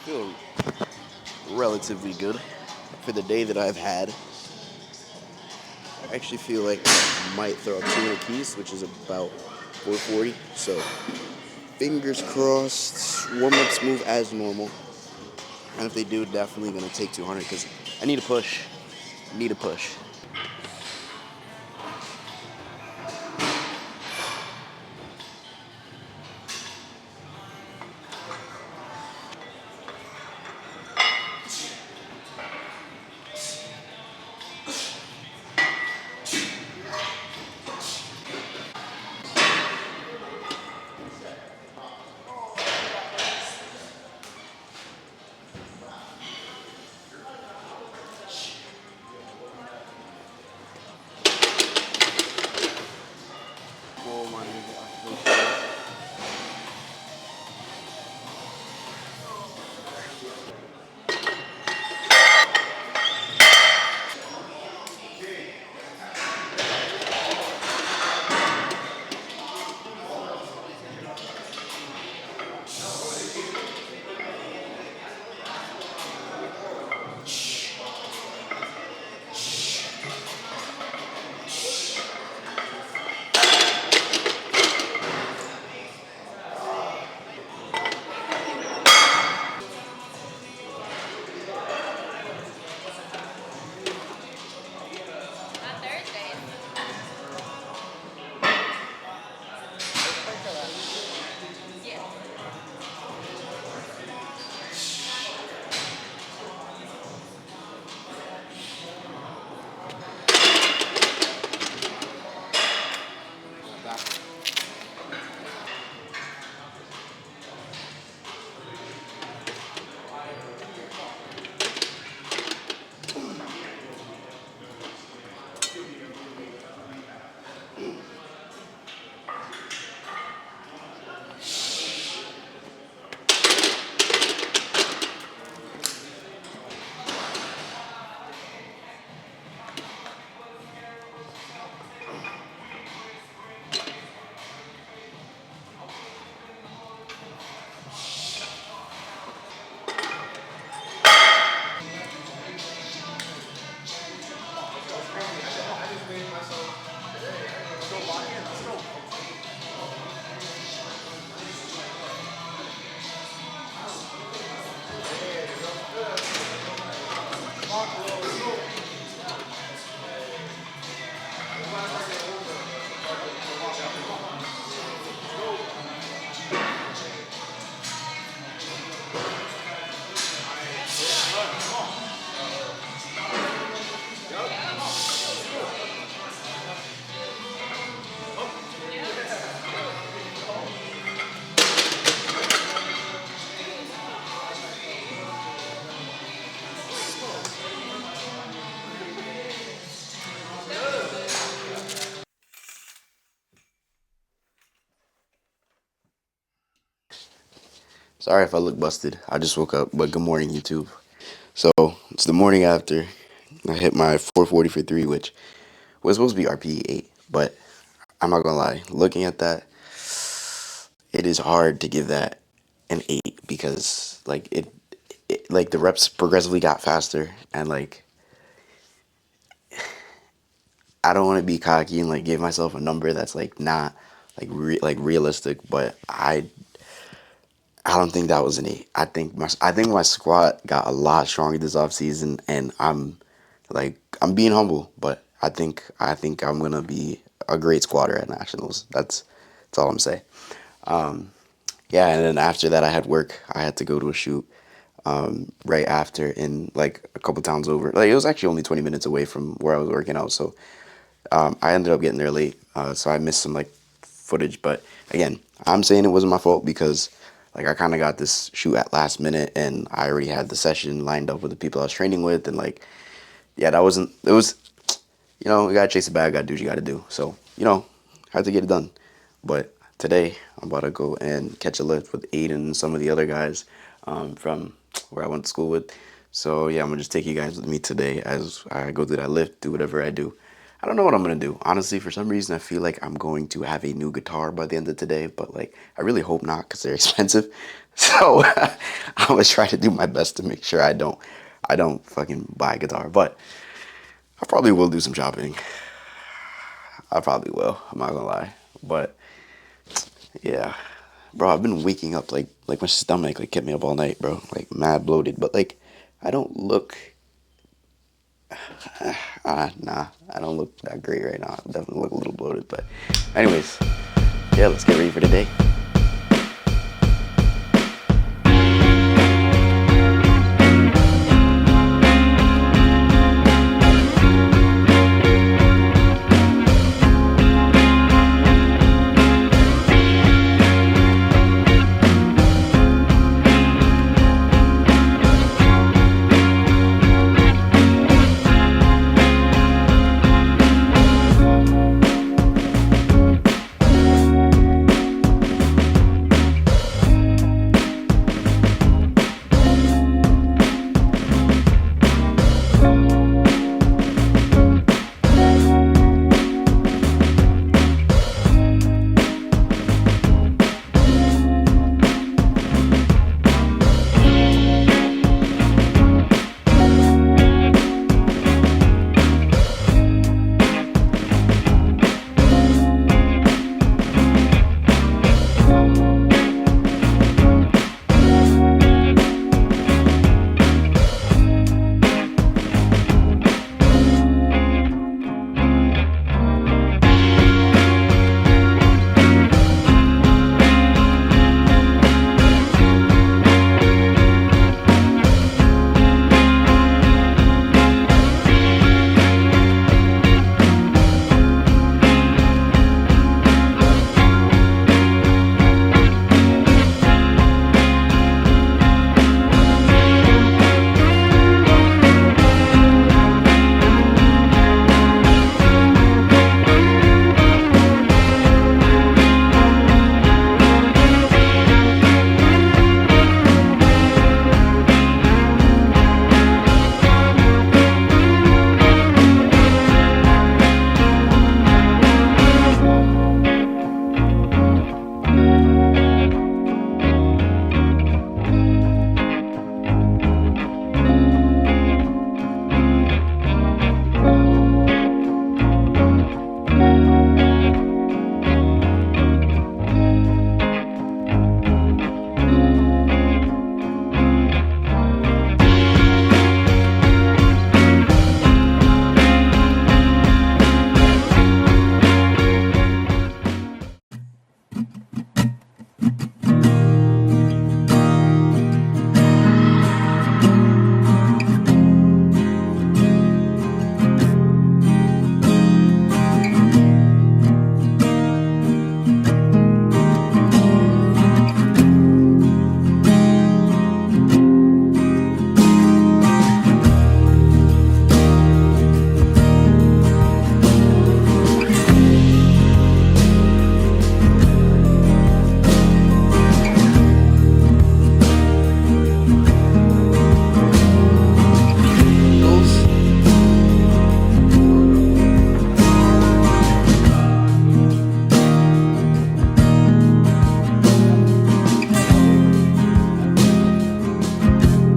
feel relatively good for the day that I've had. I actually feel like I might throw up 200 keys, which is about 440. So fingers crossed, warm-ups move as normal. And if they do, definitely going to take 200 because I need a push. Need a push. Sorry if I look busted. I just woke up, but good morning, YouTube. So it's the morning after I hit my 440 for three, which was supposed to be RPE 8, but I'm not gonna lie. Looking at that, it is hard to give that an 8 because like the reps progressively got faster, and like I don't want to be cocky and like give myself a number that's like not like realistic, but I don't think that was an 8. I think my squat got a lot stronger this off season, and I'm being humble, but I think I'm gonna be a great squatter at nationals. That's all I'm saying. Yeah, and then after that, I had work. I had to go to a shoot right after in like a couple towns over. Like it was actually only 20 minutes away from where I was working out, so I ended up getting there late. So I missed some like footage, but again, I'm saying it wasn't my fault because like I kind of got this shoot at last minute, and I already had the session lined up with the people I was training with, and like yeah, that wasn't. It was, you gotta chase the bag, gotta do what you gotta do. So had to get it done. But today I'm about to go and catch a lift with Aiden and some of the other guys from where I went to school with. So yeah, I'm gonna just take you guys with me today as I go through that lift, do whatever I do. I don't know what I'm gonna do. Honestly, for some reason, I feel like I'm going to have a new guitar by the end of today, but like, I really hope not because they're expensive. So I'm gonna try to do my best to make sure I don't fucking buy a guitar. But I probably will do some shopping. I probably will. I'm not gonna lie. But yeah, bro, I've been waking up like my stomach like kept me up all night, bro. Like mad bloated, but like I don't look. Nah, I don't look that great right now. I definitely look a little bloated, but anyways, yeah, let's get ready for today.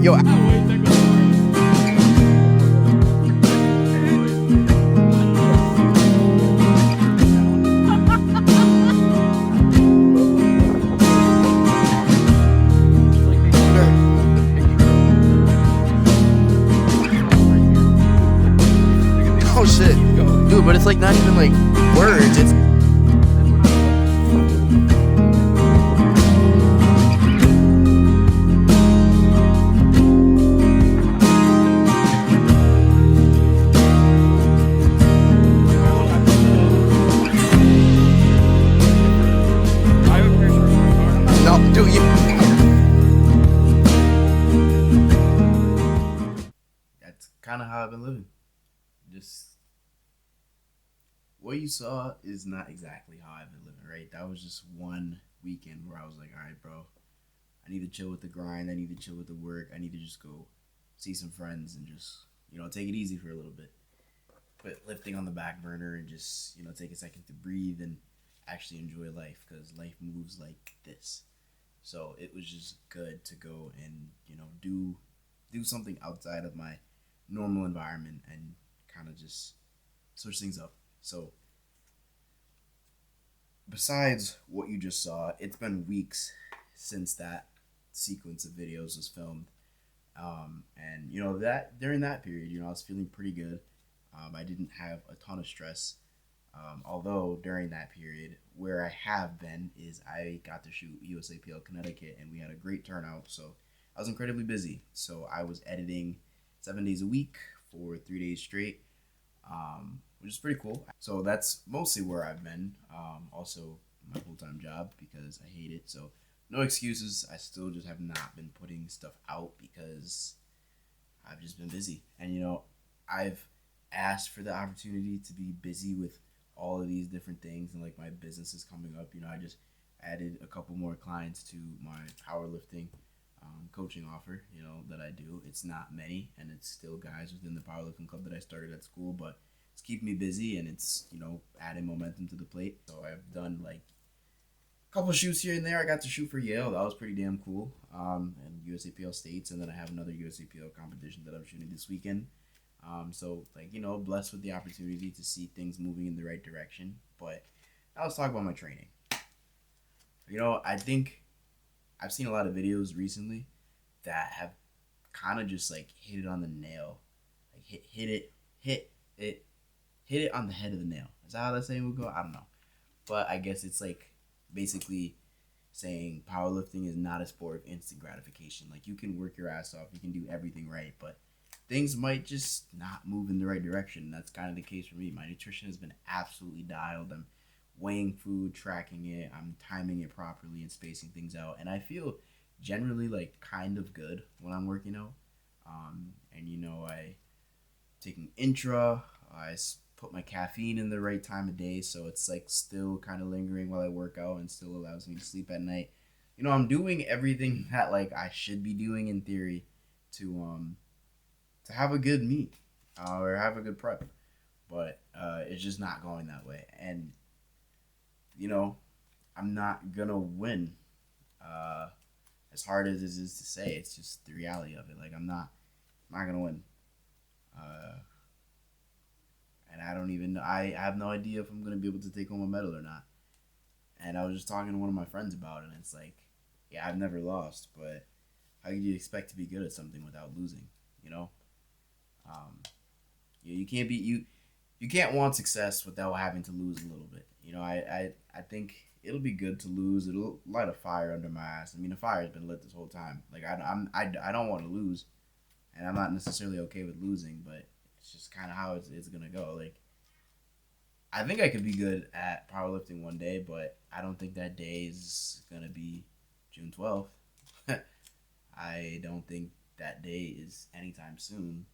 Yo, oh shit, dude, but it's like not even like words. It's no, dude. That's kind of how I've been living. Just what you saw is not exactly how I've been living, right? That was just one weekend where I was like, all right, bro, I need to chill with the grind. I need to chill with the work. I need to just go see some friends and just, take it easy for a little bit. put lifting on the back burner and just, take a second to breathe and actually enjoy life, because life moves like this. So it was just good to go and, do something outside of my normal environment and kind of just switch things up. So besides what you just saw, it's been weeks since that sequence of videos was filmed. And that during that period, I was feeling pretty good. I didn't have a ton of stress. Although during that period, where I have been is I got to shoot USAPL Connecticut, and we had a great turnout. So I was incredibly busy. So I was editing 7 days a week for 3 days straight, which is pretty cool. So that's mostly where I've been. Also, my full time job, because I hate it. So no excuses. I still just have not been putting stuff out because I've just been busy. And I've asked for the opportunity to be busy with all of these different things, and like my business is coming up. I just added a couple more clients to my powerlifting coaching offer, that I do. It's not many, and it's still guys within the powerlifting club that I started at school, but it's keeping me busy, and it's, adding momentum to the plate. So I've done like a couple shoots here and there. I got to shoot for Yale. That was pretty damn cool. And USAPL states, and then I have another USAPL competition that I'm shooting this weekend. So like, blessed with the opportunity to see things moving in the right direction. But now let's talk about my training. I think I've seen a lot of videos recently that have kind of just like hit it on the nail, like hit it on the head of the nail. Is that how that saying would go? I don't know, but I guess it's like basically saying powerlifting is not a sport of instant gratification. Like, you can work your ass off, you can do everything right, but things might just not move in the right direction. That's kind of the case for me. My nutrition has been absolutely dialed. I'm weighing food, tracking it, I'm timing it properly and spacing things out. And I feel generally like kind of good when I'm working out. And I taking intra, put my caffeine in the right time of day, so it's like still kind of lingering while I work out and still allows me to sleep at night. I'm doing everything that like I should be doing in theory to have a good meet, or have a good prep, but it's just not going that way. And I'm not gonna win. As hard as it is to say, it's just the reality of it. Like, I'm not gonna win. Uh, and I don't even. I have no idea if I'm gonna be able to take home a medal or not. And I was just talking to one of my friends about it, and it's like, yeah, I've never lost, but how can you expect to be good at something without losing? You know, um, you can't be you. You can't want success without having to lose a little bit. I think it'll be good to lose. It'll light a fire under my ass. I mean, the fire has been lit this whole time. Like, I don't want to lose, and I'm not necessarily okay with losing, but it's just kind of how it's gonna go. Like, I think I could be good at powerlifting one day, but I don't think that day is gonna be June 12th. I don't think that day is anytime soon,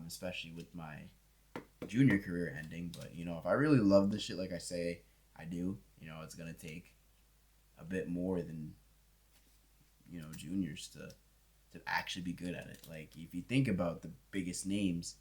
especially with my junior career ending. But if I really love this shit, like I say I do, it's gonna take a bit more than juniors to actually be good at it. Like, if you think about the biggest names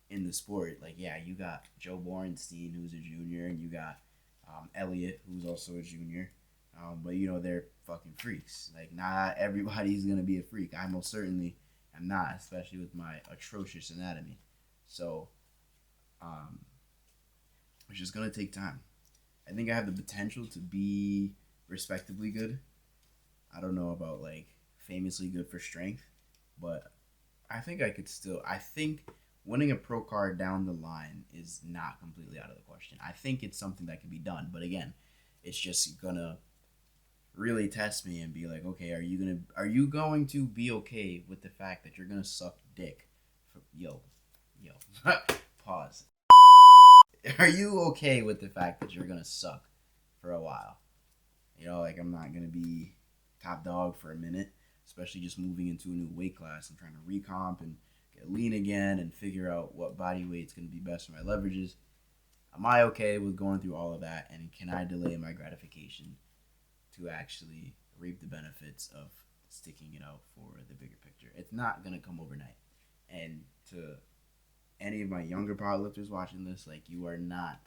in the sport, like, yeah, you got Joe Borenstein, who's a junior, and you got Elliot, who's also a junior. But they're fucking freaks. Like, not everybody's gonna be a freak. I most certainly am not, especially with my atrocious anatomy. So, which is gonna take time. I think I have the potential to be respectably good. I don't know about like famously good for strength, but I think I could still. I think winning a pro card down the line is not completely out of the question. I think it's something that can be done, but again, it's just gonna really test me and be like, okay, are you going to be okay with the fact that you're gonna suck dick? Yo, pause. Are you okay with the fact that you're gonna suck for a while? Like, I'm not gonna be top dog for a minute, especially just moving into a new weight class and trying to recomp and get lean again and figure out what body weight's gonna be best for my leverages. Am I okay with going through all of that, and can I delay my gratification to actually reap the benefits of sticking it out for the bigger picture? It's not gonna come overnight, and to any of my younger powerlifters watching this, like, you are not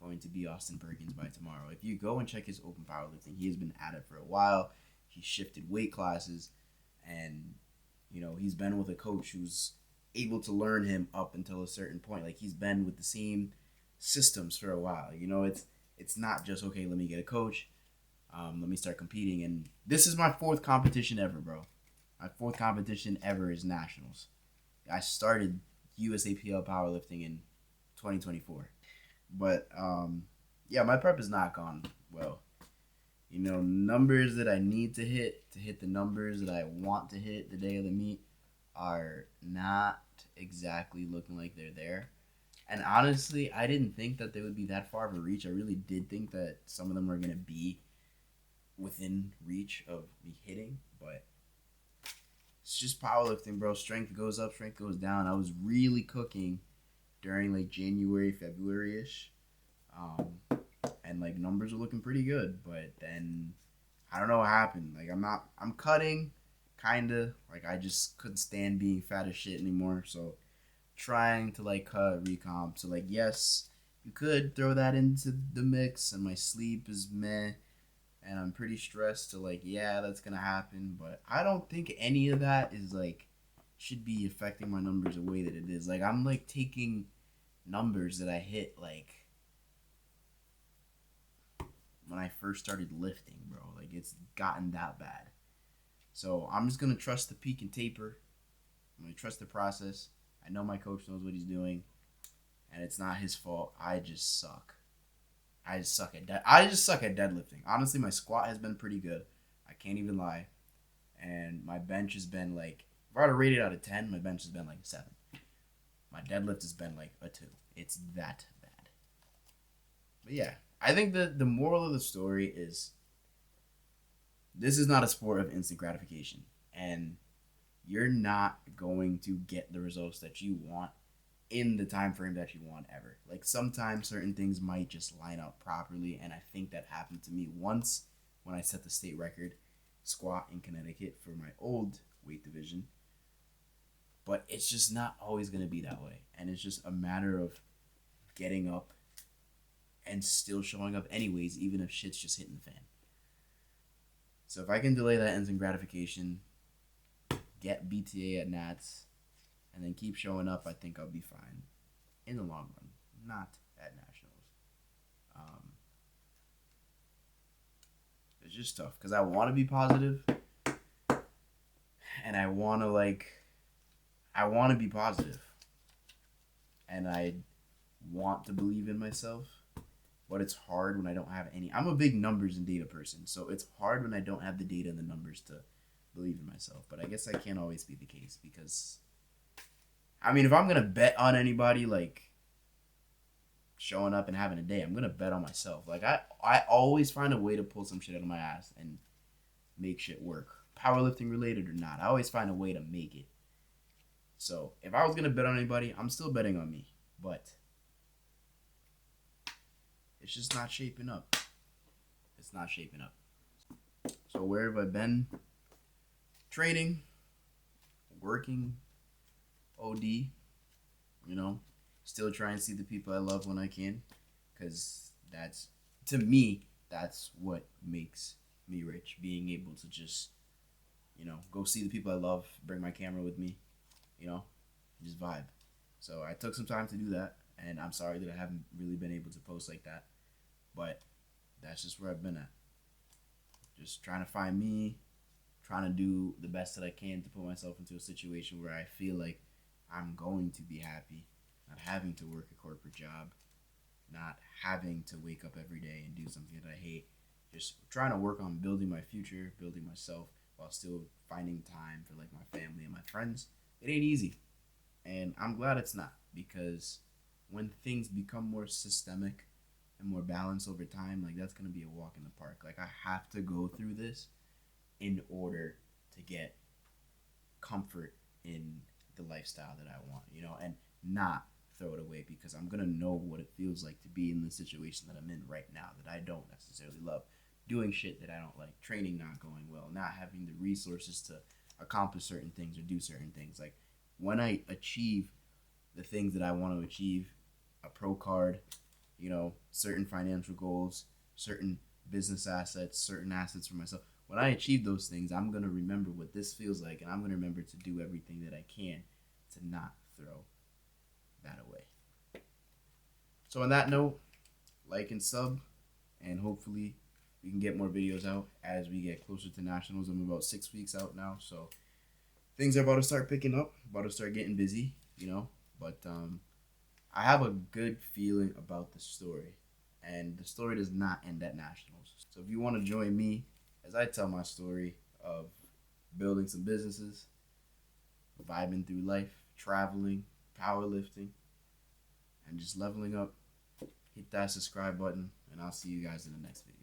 going to be Austin Perkins by tomorrow. If you go and check his open powerlifting, he has been at it for a while. He's shifted weight classes, and he's been with a coach who's able to learn him up until a certain point. Like, he's been with the same systems for a while. It's not just, okay, let me get a coach. Let me start competing. And this is my fourth competition ever, bro. My fourth competition ever is nationals. I started USAPL powerlifting in 2024. But yeah, my prep has not gone well. Numbers that I need to hit the numbers that I want to hit the day of the meet are not exactly looking like they're there. And honestly, I didn't think that they would be that far of a reach. I really did think that some of them were going to be within reach of me hitting, but it's just powerlifting, bro. Strength goes up, strength goes down. I was really cooking during like January, February-ish. And like numbers were looking pretty good, but then I don't know what happened. Like, I'm cutting, kinda. Like, I just couldn't stand being fat as shit anymore. So trying to like cut recomp. So like, yes, you could throw that into the mix, and my sleep is meh, and I'm pretty stressed. So like, yeah, that's gonna happen. But I don't think any of that is like should be affecting my numbers the way that it is. Like, I'm like taking numbers that I hit like when I first started lifting, bro. Like, it's gotten that bad. So I'm just gonna trust the peak and taper. I'm gonna trust the process. I know my coach knows what he's doing, and it's not his fault. I just suck. I just suck at deadlifting. Honestly, my squat has been pretty good. I can't even lie. And my bench has been like, if I were to rate it out of 10, my bench has been like a 7. My deadlift has been like a 2. It's that bad. But yeah, I think the moral of the story is this is not a sport of instant gratification. And you're not going to get the results that you want in the time frame that you want ever. Like, sometimes certain things might just line up properly, and I think that happened to me once when I set the state record squat in Connecticut for my old weight division. But it's just not always going to be that way, and it's just a matter of getting up and still showing up anyways, even if shit's just hitting the fan. So if I can delay that instant gratification, get BTA at Nats, and then keep showing up, I think I'll be fine in the long run. Not at nationals. It's just tough because I want to be positive, and I want to be positive, and I want to believe in myself, but it's hard when I don't have any. I'm a big numbers and data person, so it's hard when I don't have the data and the numbers to believe in myself. But I guess I can't always be the case because, I mean, if I'm gonna bet on anybody like showing up and having a day, I'm gonna bet on myself. Like, I always find a way to pull some shit out of my ass and make shit work, powerlifting related or not. I always find a way to make it. So if I was gonna bet on anybody, I'm still betting on me, but it's just not shaping up. It's not shaping up. So where have I been? Training, working, OD, still trying to see the people I love when I can, because to me, that's what makes me rich, being able to just, go see the people I love, bring my camera with me, just vibe. So I took some time to do that, and I'm sorry that I haven't really been able to post like that, but that's just where I've been at. Just trying to find me, trying to do the best that I can to put myself into a situation where I feel like I'm going to be happy, not having to work a corporate job, not having to wake up every day and do something that I hate. Just trying to work on building my future, building myself, while still finding time for like my family and my friends. It ain't easy. And I'm glad it's not, because when things become more systemic and more balanced over time, like, that's going to be a walk in the park. Like, I have to go through this in order to get comfort in the lifestyle that I want, and not throw it away, because I'm going to know what it feels like to be in the situation that I'm in right now that I don't necessarily love. Doing shit that I don't like, training not going well, not having the resources to accomplish certain things or do certain things. Like, when I achieve the things that I want to achieve, a pro card, certain financial goals, certain business assets, certain assets for myself. When I achieve those things, I'm going to remember what this feels like, and I'm going to remember to do everything that I can to not throw that away. So, on that note, like and sub, and hopefully we can get more videos out as we get closer to nationals. I'm about 6 weeks out now, so things are about to start picking up, about to start getting busy. But I have a good feeling about the story, and the story does not end at nationals. So if you want to join me as I tell my story of building some businesses, vibing through life, traveling, powerlifting, and just leveling up, hit that subscribe button, and I'll see you guys in the next video.